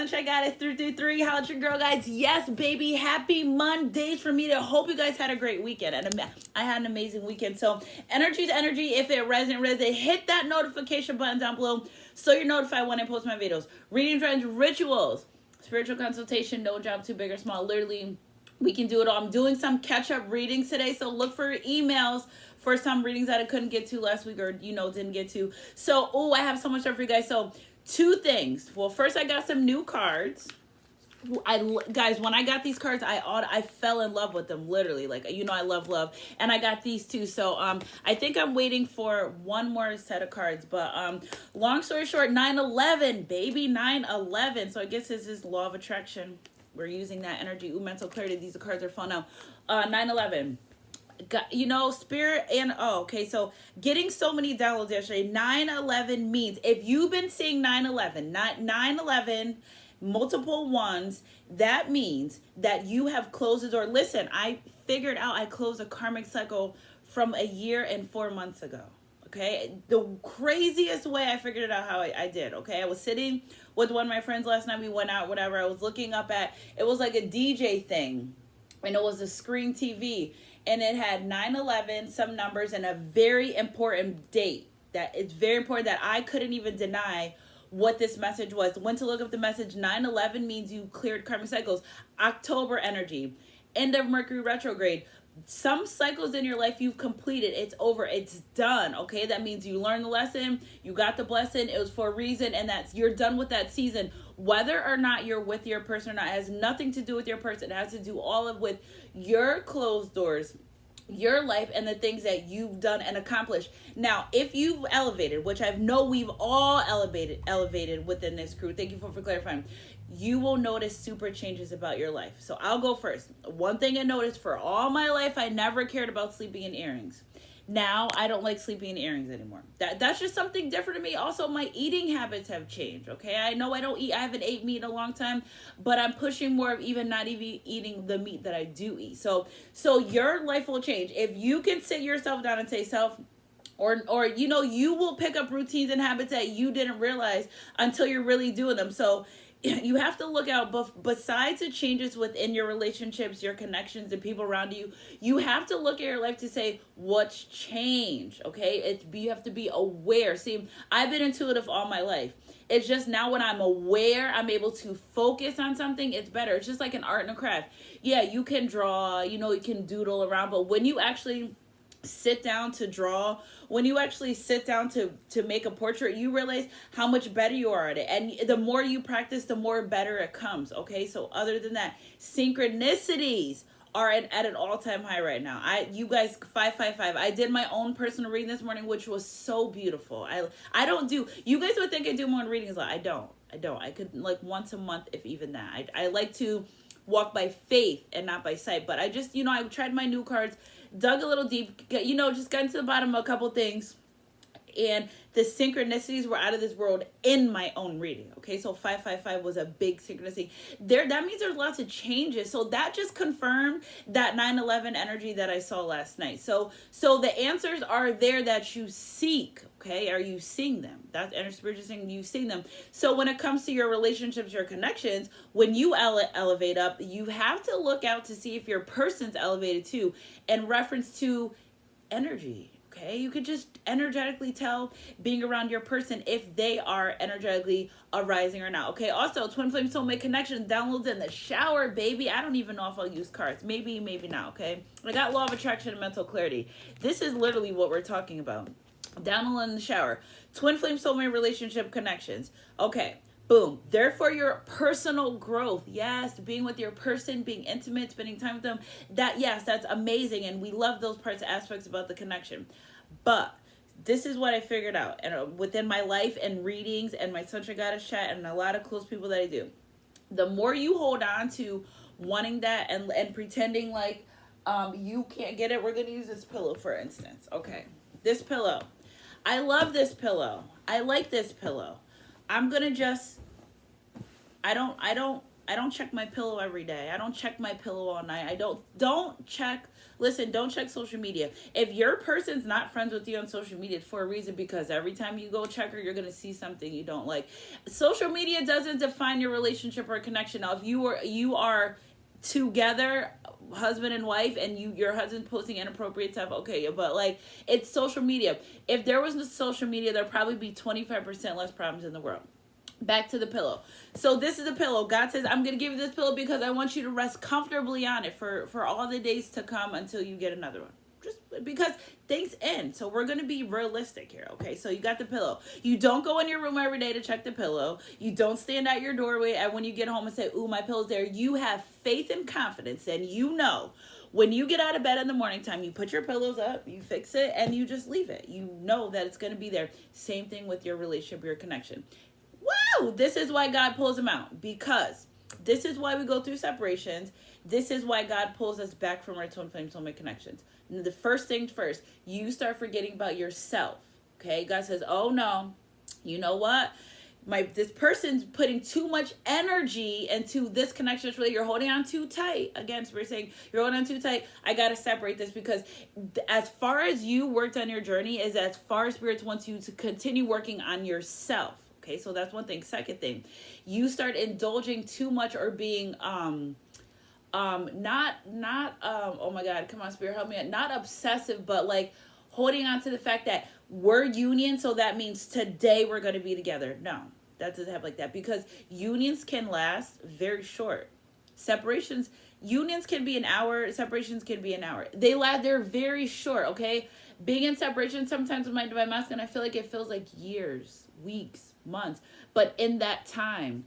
Sunshine Goddess 333. How's your girl, guys? Yes, baby. Happy Mondays for me. To hope you guys had a great weekend. And I had an amazing weekend. So, energy to energy. If it resonates, hit that notification button down below so you're notified when I post my videos. Reading friends, rituals, spiritual consultation, no job too big or small. Literally, we can do it all. I'm doing some catch-up readings today, so look for emails for some readings that I couldn't get to last week or, didn't get to. So, I have so much stuff for you guys. So, two things. Well, first I got some new cards. Guys, when I got these cards, I fell in love with them, literally. Like, I love. And I got these too. So, I think I'm waiting for one more set of cards. But, long story short, 9/11, baby, 9/11. So, I guess this is law of attraction. We're using that energy. Ooh, mental clarity. These cards are fun now. 9/11. Spirit and so getting so many downloads yesterday. 9/11 means, if you've been seeing 9/11, multiple ones, that means that you have closed the door. Listen, I figured out I closed a karmic cycle from a year and 4 months ago. Okay, the craziest way I figured it out how I did. Okay, I was sitting with one of my friends last night. We went out, whatever. I was looking up at, it was like a DJ thing, and it was a screen TV. And it had 9/11, some numbers, and a very important date. That it's very important that I couldn't even deny what this message was. Went to look up the message. 9/11 means you cleared karmic cycles. October energy. End of Mercury retrograde. Some cycles in your life you've completed. It's over. It's done. Okay, that means you learned the lesson. You got the blessing. It was for a reason, and you're done with that season. Whether or not you're with your person or not, it has nothing to do with your person. It has to do with your closed doors, your life, and the things that you've done and accomplished. Now, if you've elevated, which I know we've all elevated within this crew. Thank you for clarifying. You will notice super changes about your life. So I'll go first. One thing I noticed, for all my life, I never cared about sleeping in earrings. Now I don't like sleeping in earrings anymore. That's just something different to me. Also, my eating habits have changed. Okay, I know I haven't ate meat in a long time, but I'm pushing more of not even eating the meat that I do eat. So your life will change if you can sit yourself down and say self. Or you will pick up routines and habits that you didn't realize until you're really doing them. So you have to look out, besides the changes within your relationships, your connections, and people around you, you have to look at your life to say, what's changed, okay? You have to be aware. See, I've been intuitive all my life. It's just now when I'm aware, I'm able to focus on something, it's better. It's just like an art and a craft. Yeah, you can draw, you can doodle around, but when you actually sit down to draw, when you actually sit down to make a portrait, you realize how much better you are at it. And the more you practice, the more better it comes. Okay, so other than that, synchronicities are at an all-time high right now. You guys, 555. I did my own personal reading this morning, which was so beautiful. I don't do, you guys would think I do more readings. I don't. I could like once a month, if even that. I like to walk by faith and not by sight. But I just, I tried my new cards, dug a little deep, just got into the bottom of a couple things. And the synchronicities were out of this world in my own reading. Okay, so 555 was a big synchronicity. That means there's lots of changes. So that just confirmed that 9/11 energy that I saw last night. So the answers are there that you seek. Okay, are you seeing them? That's energy spirit just saying you seeing them. So when it comes to your relationships, your connections, when you elevate up, you have to look out to see if your person's elevated too, in reference to energy. Okay, you could just energetically tell being around your person if they are energetically arising or not. Okay, also, Twin Flame Soulmate Connection downloads in the shower, baby. I don't even know if I'll use cards. Maybe not, okay? I got Law of Attraction and Mental Clarity. This is literally what we're talking about. Download in the shower. Twin Flame Soulmate Relationship Connections. Okay. Boom. Therefore, your personal growth. Yes, being with your person, being intimate, spending time with them. That's amazing. And we love those aspects about the connection. But this is what I figured out. And within my life and readings and my Sunshine Goddess chat and a lot of close people that I do. The more you hold on to wanting that and pretending like you can't get it. We're going to use this pillow, for instance. Okay. This pillow. I love this pillow. I like this pillow. I'm going to just, I don't don't check my pillow every day. I don't check my pillow all night. Don't check. Listen, don't check social media. If your person's not friends with you on social media, it's for a reason, because every time you go check her, you're going to see something you don't like. Social media doesn't define your relationship or connection. Now, if you are together, husband and wife, and your husband's posting inappropriate stuff, okay, but like, it's social media. If there was no social media, there'd probably be 25% less problems in the world. Back to the pillow. So this is a pillow. God says, I'm going to give you this pillow because I want you to rest comfortably on it for all the days to come until you get another one. Just because things end. So we're going to be realistic here, okay? So you got the pillow. You don't go in your room every day to check the pillow. You don't stand at your doorway and when you get home and say, ooh, my pillow's there. You have faith and confidence, and you know when you get out of bed in the morning time, you put your pillows up, you fix it, and you just leave it. You know that it's going to be there. Same thing with your relationship, your connection. Wow, this is why God pulls them out, because this is why we go through separations. This is why God pulls us back from our twin flame soulmate connections. And the first thing first, you start forgetting about yourself. Okay, God says, oh no, you know what? This person's putting too much energy into this connection. It's really, you're holding on too tight. Again, Spirit saying you're holding on too tight. I got to separate this, because as far as you worked on your journey is as far as Spirit wants you to continue working on yourself. Okay, so that's one thing. Second thing, you start indulging too much or being oh my God, come on, Spirit, help me out. Not obsessive, but like holding on to the fact that we're union, so that means today we're going to be together. No, that doesn't happen like that, because unions can last very short. Unions can be an hour, separations can be an hour. They're very short, okay? Being in separation sometimes with my divine masculine, I feel like it feels like years, weeks, months. But in that time,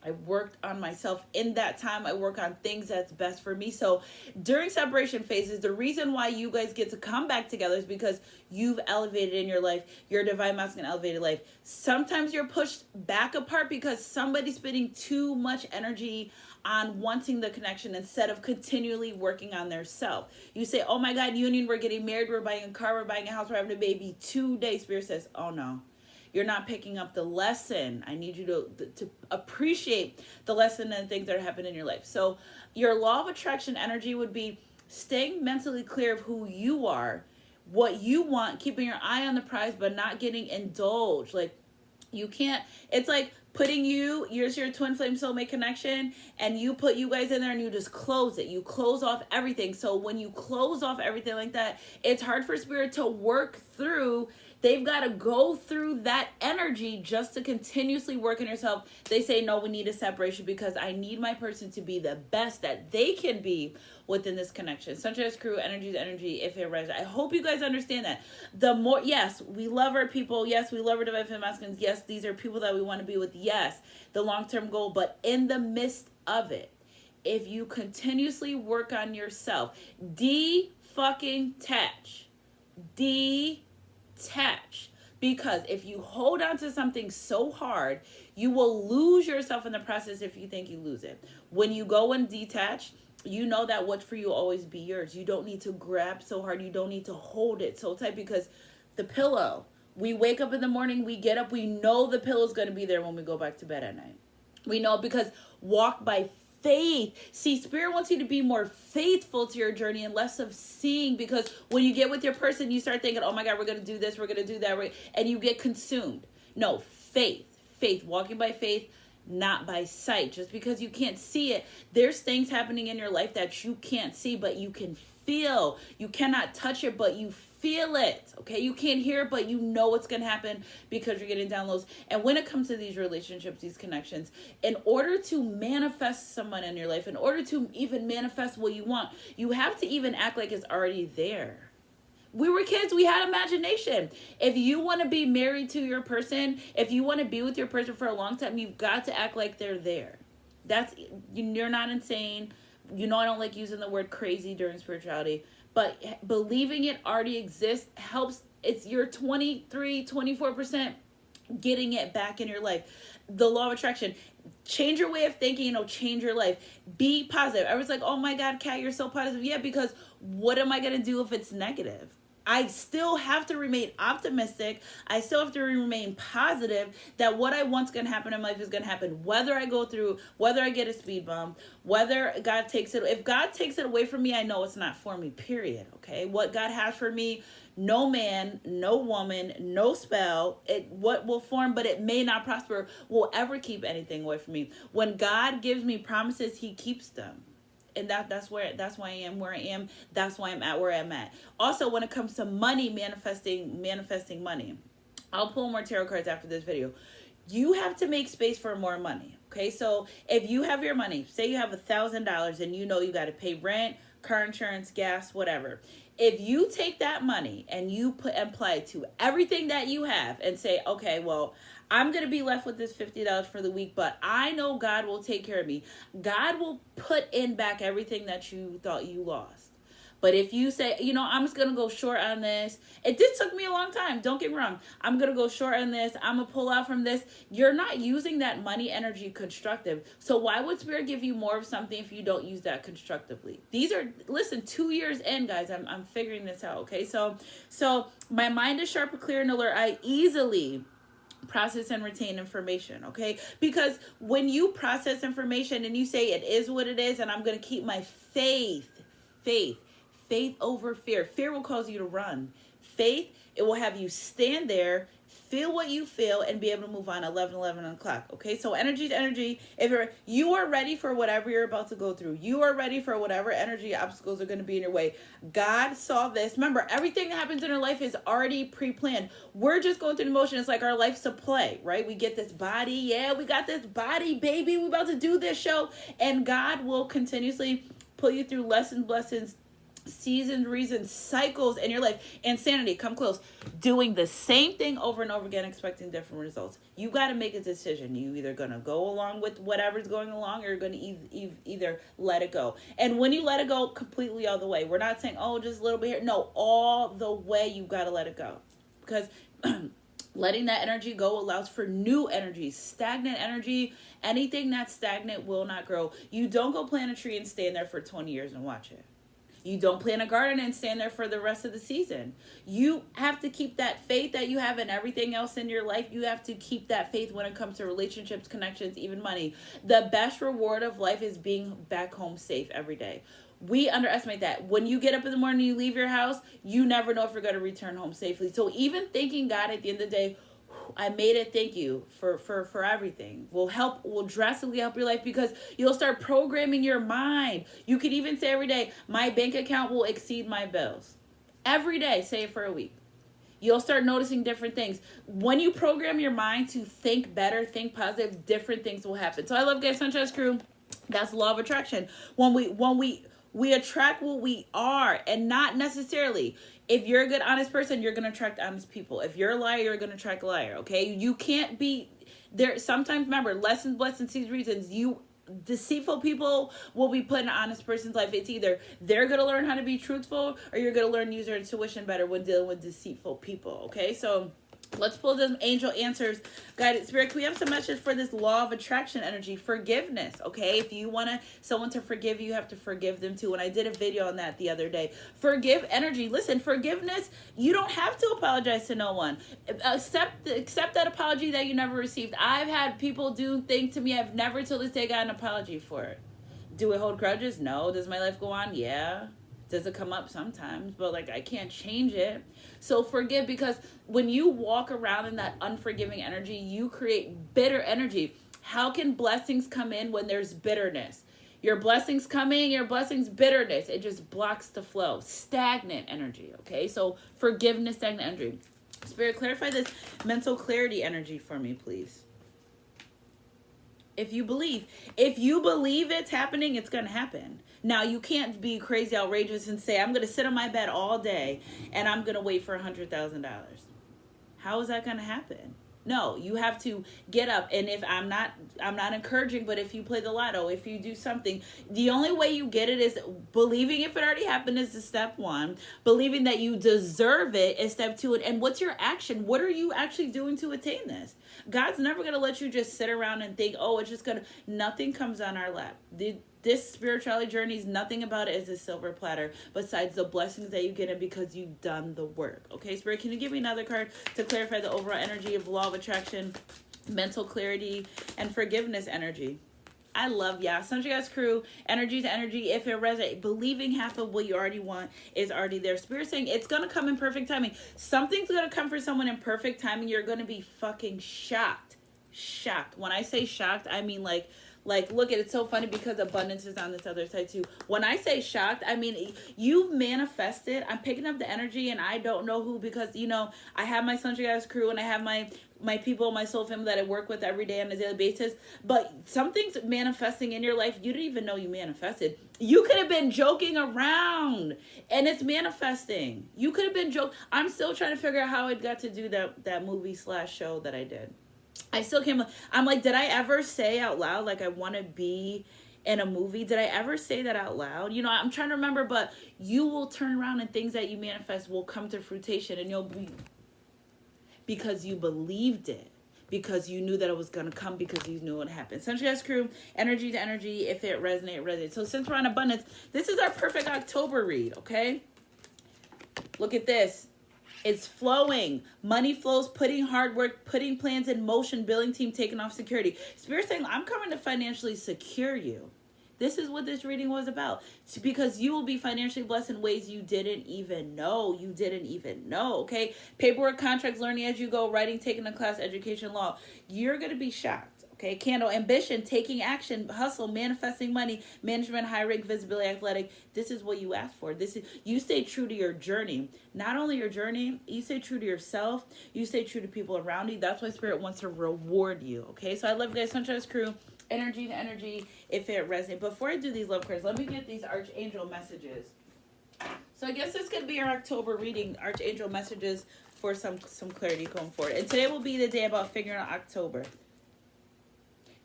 I worked on myself. In that time, I work on things that's best for me. So during separation phases, the reason why you guys get to come back together is because you've elevated in your life, your divine masculine elevated life. Sometimes you're pushed back apart because somebody's spending too much energy on wanting the connection instead of continually working on their self. You say, oh my God, union, we're getting married, we're buying a car, we're buying a house, we're having a baby. 2 days, Spirit says, oh no. You're not picking up the lesson. I need you to appreciate the lesson and things that are happening in your life. So your law of attraction energy would be staying mentally clear of who you are, what you want, keeping your eye on the prize, but not getting indulged. Like, you can't, it's like putting here's your twin flame soulmate connection, and you put you guys in there and you just close it. You close off everything. So when you close off everything like that, it's hard for Spirit to work through. They've got to go through that energy just to continuously work on yourself. They say, no, we need a separation because I need my person to be the best that they can be within this connection. Sunshine Crew, energy is energy if it resonates. I hope you guys understand that. The more, yes, we love our people. Yes, we love our divine feminine masculines. Yes, these are people that we want to be with. Yes, the long-term goal. But in the midst of it, if you continuously work on yourself, de-fucking-tach. Detach, because if you hold on to something so hard, you will lose yourself in the process if you think you lose it. When you go and detach, you know that what's for you will always be yours. You don't need to grab so hard. You don't need to hold it so tight, because the pillow, we wake up in the morning, we get up, we know the pillow's going to be there when we go back to bed at night. We know, because walk by faith. See, Spirit wants you to be more faithful to your journey and less of seeing, because when you get with your person, you start thinking, oh my God, we're going to do this, we're going to do that, and you get consumed. No, faith, walking by faith, not by sight. Just because you can't see it, there's things happening in your life that you can't see, but you can feel. You cannot touch it, but you feel it. Okay, you can't hear it, but you know what's going to happen because you're getting downloads. And when it comes to these relationships, these connections, in order to manifest someone in your life, in order to even manifest what you want, you have to even act like it's already there. We were kids, we had imagination. If you want to be married to your person, if you want to be with your person for a long time, you've got to act like they're there. You're not insane. You know, I don't like using the word crazy during spirituality, but believing it already exists helps. It's your 24% getting it back in your life. The law of attraction. Change your way of thinking, change your life. Be positive. I was like, oh my God, Kat, you're so positive. Yeah, because what am I going to do if it's negative? I still have to remain optimistic. I still have to remain positive that what I want's going to happen in life is going to happen. Whether I go through, whether I get a speed bump, whether God takes it. If God takes it away from me, I know it's not for me, period. Okay. What God has for me, no man, no woman, no spell, what will form, but it may not prosper, will ever keep anything away from me. When God gives me promises, he keeps them. And that's why I am where I am. That's why I'm at where I'm at. Also, when it comes to money, manifesting money, I'll pull more tarot cards after this video. You have to make space for more money. Okay, so if you have your money, say you have $1,000 and you know you got to pay rent, car insurance, gas, whatever. If you take that money and you apply it to everything that you have and say, okay, well, I'm going to be left with this $50 for the week, but I know God will take care of me. God will put in back everything that you thought you lost. But if you say, I'm just going to go short on this. This took me a long time. Don't get me wrong. I'm going to go short on this. I'm going to pull out from this. You're not using that money energy constructive. So why would Spirit give you more of something if you don't use that constructively? Listen, 2 years in, guys, I'm figuring this out. Okay. So my mind is sharp, clear, and alert. I easily process and retain information, okay? Because when you process information and you say it is what it is, and I'm going to keep my faith over fear. Fear will cause you to run. Faith, it will have you stand there, feel what you feel, and be able to move on 11 o'clock, okay? So energy to energy, if you are ready for whatever you're about to go through, you are ready for whatever energy obstacles are going to be in your way. God saw this. Remember, everything that happens in our life is already pre-planned. We're just going through the motion. It's like our life's a play, right? We get this body. Yeah, we got this body, baby. We're about to do this show. And God will continuously pull you through lessons, blessings, seasons, reasons, cycles in your life. Insanity, come close. Doing the same thing over and over again, expecting different results. You got to make a decision. You either going to go along with whatever's going along, or you're going to either let it go. And when you let it go completely all the way, we're not saying, oh, just a little bit here. No, all the way you got to let it go. Because letting that energy go allows for new energy. Stagnant energy, anything that's stagnant will not grow. You don't go plant a tree and stand there for 20 years and watch it. You don't plant a garden and stand there for the rest of the season. You have to keep that faith that you have in everything else in your life. You have to keep that faith when it comes to relationships, connections, even money. The best reward of life is being back home safe every day. We underestimate that. When you get up in the morning, you leave your house, you never know if you're going to return home safely. So even thanking God at the end of the day, I made it, thank you for everything, will drastically help your life, because you'll start programming your mind. You could even say every day, my bank account will exceed my bills. Every day, say it for a week. You'll start noticing different things. When you program your mind to think better, think positive, different things will happen. So I love Guys Sunshine Crew. That's the law of attraction. When we attract what we are, and not necessarily. If you're a good, honest person, you're going to attract honest people. If you're a liar, you're going to attract a liar, okay? You can't be there. Sometimes, remember, lessons, blessings, seeds, reasons. Deceitful people will be put in an honest person's life. It's either they're going to learn how to be truthful, or you're going to learn to use your intuition better when dealing with deceitful people, okay? So let's pull some angel answers. Guided Spirit, can we have some message for this law of attraction energy? Forgiveness, okay? If you want someone to forgive you, you have to forgive them too. And I did a video on that the other day. Forgive energy. Listen, forgiveness, you don't have to apologize to no one. Accept that apology that you never received. I've had people do things to me I've never till this day got an apology for it. Do I hold grudges? No. Does my life go on? Yeah. Does it come up? Sometimes, but I can't change it. So forgive, because when you walk around in that unforgiving energy, you create bitter energy. How can blessings come in when there's bitterness? Your blessings coming, your blessings bitterness. It just blocks the flow. Stagnant energy, okay? So forgiveness, stagnant energy. Spirit, clarify this mental clarity energy for me, please. If you believe it's happening, it's going to happen. Now, you can't be crazy, outrageous, and say, I'm going to sit on my bed all day and I'm going to wait for $100,000. How is that going to happen? No, you have to get up. And if I'm not encouraging, but if you play the lotto, if you do something, the only way you get it is believing if it already happened is the step one. Believing that you deserve it is step two. And what's your action? What are you actually doing to attain this? God's never going to let you just sit around and think, oh, it's just going to, nothing comes on our lap. This spirituality journey is nothing about it is a silver platter besides the blessings that you get in because you've done the work. Okay, Spirit, can you give me another card to clarify the overall energy of law of attraction, mental clarity, and forgiveness energy? I love Sunshine Guys crew, energy to energy. If it resonates, believing half of what you already want is already there. Spirit saying it's going to come in perfect timing. Something's going to come for someone in perfect timing. You're going to be fucking shocked. Shocked. When I say shocked, I mean like, look at it. It's so funny because abundance is on this other side too. When I say shocked, I mean, you've manifested. I'm picking up the energy and I don't know who, because, you know, I have my Sunshine Guys crew and I have my people, my soul family that I work with every day on a daily basis. But something's manifesting in your life. You didn't even know you manifested. You could have been joking around and it's manifesting. You could have been joking. I'm still trying to figure out how I got to do that movie / show that I did. I still can't. I'm like, did I ever say out loud, like, I want to be in a movie? Did I ever say that out loud? You know, I'm trying to remember, but you will turn around and things that you manifest will come to fruition, and you'll be, because you believed it, because you knew that it was going to come, because you knew it happened. Sunshine Guys crew, energy to energy. If it resonates. So since we're on abundance, this is our perfect October read, okay? Look at this. It's flowing. Money flows, putting hard work, putting plans in motion, building team, taking off security. Spirit saying, I'm coming to financially secure you. This is what this reading was about. It's because you will be financially blessed in ways you didn't even know. You didn't even know, okay? Paperwork, contracts, learning as you go, writing, taking a class, education, law. You're going to be shocked. Okay, candle, ambition, taking action, hustle, manifesting money, management, high rank, visibility, athletic. This is what you asked for. This is, you stay true to your journey. Not only your journey, you stay true to yourself. You stay true to people around you. That's why Spirit wants to reward you. Okay, so I love you guys. Sunshine crew, energy to energy. If it resonates. Before I do these love cards, let me get these archangel messages. So I guess this could be our October reading. Archangel messages for some clarity going forward. And today will be the day about figuring out October.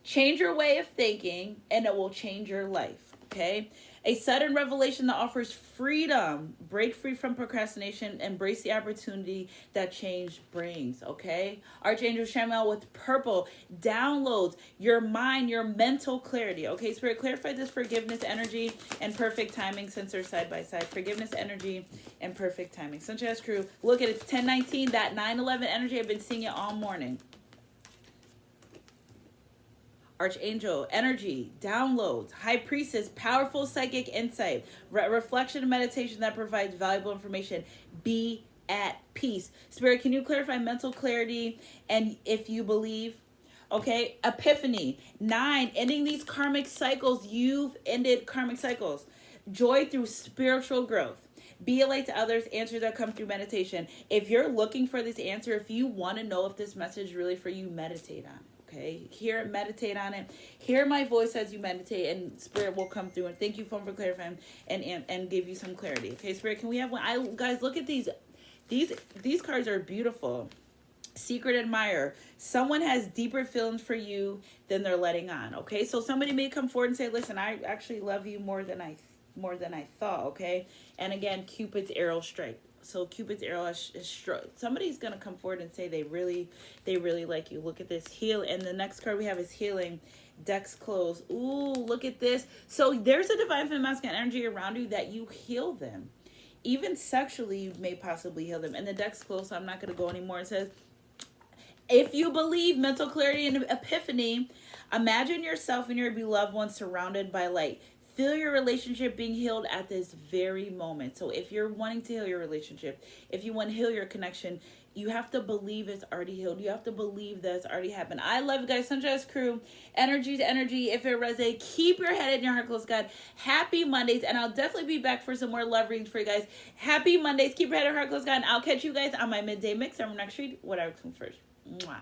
Change your way of thinking, and it will change your life, okay? A sudden revelation that offers freedom. Break free from procrastination. Embrace the opportunity that change brings, okay? Archangel Chamuel with purple downloads your mind, your mental clarity, okay? Spirit, clarify this forgiveness energy and perfect timing since they're side by side. Forgiveness energy and perfect timing. Sunshine crew, look at it. It's 10:19, that 9/11 energy. I've been seeing it all morning. Archangel, energy, downloads, high priestess, powerful psychic insight, reflection and meditation that provides valuable information. Be at peace. Spirit, can you clarify mental clarity and if you believe? Okay, epiphany, 9, ending these karmic cycles. You've ended karmic cycles. Joy through spiritual growth. Be a light to others, answers that come through meditation. If you're looking for this answer, if you want to know if this message is really for you, meditate on it. Okay, hear it, meditate on it. Hear my voice as you meditate, and Spirit will come through. And thank you for clarifying and give you some clarity. Okay, Spirit, can we have one? Guys, look at these. These cards are beautiful. Secret admirer. Someone has deeper feelings for you than they're letting on. Okay, so somebody may come forward and say, "Listen, I actually love you more than I thought." Okay, and again, Cupid's arrow strike. So Cupid's arrow is somebody's going to come forward and say they really like you. Look at this. Heal. And the next card we have is healing. Decks closed. Ooh, look at this. So there's a divine feminine masculine energy around you that you heal them. Even sexually, you may possibly heal them. And the deck's closed, so I'm not going to go anymore. It says, if you believe mental clarity and epiphany, imagine yourself and your beloved ones surrounded by light. Feel your relationship being healed at this very moment. So if you're wanting to heal your relationship, if you want to heal your connection, you have to believe it's already healed. You have to believe that it's already happened. I love you guys. Sunshine crew, energy to energy. If it resonates, keep your head and your heart close, God. Happy Mondays. And I'll definitely be back for some more love readings for you guys. Happy Mondays. Keep your head and heart close, God. And I'll catch you guys on my midday mix. I'm next read. Whatever comes first. Mwah.